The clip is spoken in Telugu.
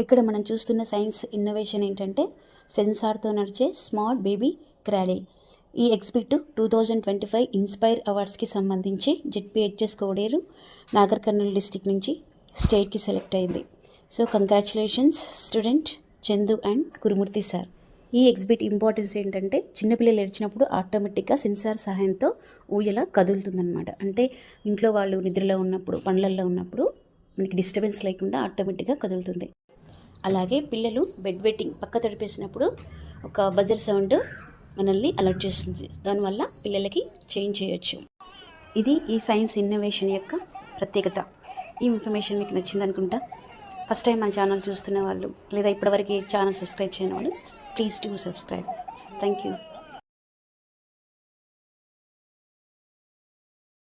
ఇక్కడ మనం చూస్తున్న సైన్స్ ఇన్నోవేషన్ ఏంటంటే సెన్సార్తో నడిచే స్మార్ట్ బేబీ క్రాడిల్. ఈ ఎగ్జిబిట్ 2025 ఇన్స్పైర్ అవార్డ్స్కి సంబంధించి జెడ్పీహెచ్ఎస్ కోడేరు నాగర్ కర్నూలు డిస్టిక్ నుంచి స్టేట్కి సెలెక్ట్ అయింది. So congratulations student Chandu and Gurumurthy sir. ఈ ఎగ్జిబిట్ ఇంపార్టెన్స్ ఏంటంటే చిన్నపిల్లలు ఏడ్చినప్పుడు ఆటోమేటిక్గా సెన్సార్ సహాయంతో ఊయల కదులుతుందన్నమాట. అంటే ఇంట్లో వాళ్ళు నిద్రలో ఉన్నప్పుడు, పనులలో ఉన్నప్పుడు మనకి డిస్టర్బెన్స్ లేకుండా ఆటోమేటిక్గా కదులుతుంది. అలాగే పిల్లలు బెడ్ వెట్టింగ్ పక్క తడిపేసినప్పుడు ఒక బజర్ సౌండ్ మనల్ని అలర్ట్ చేస్తుంది. దానివల్ల పిల్లలకి చేంజ్ చేయొచ్చు. ఇది ఈ సైన్స్ ఇన్నోవేషన్ యొక్క ప్రత్యేకత. ఈ ఇన్ఫర్మేషన్ మీకు నచ్చింది అనుకుంటా. ఫస్ట్ టైం మన ఛానల్ చూస్తున్న వాళ్ళు లేదా ఇప్పటివరకు ఛానల్ సబ్స్క్రైబ్ చేయని వాళ్ళు please do subscribe. Thank you.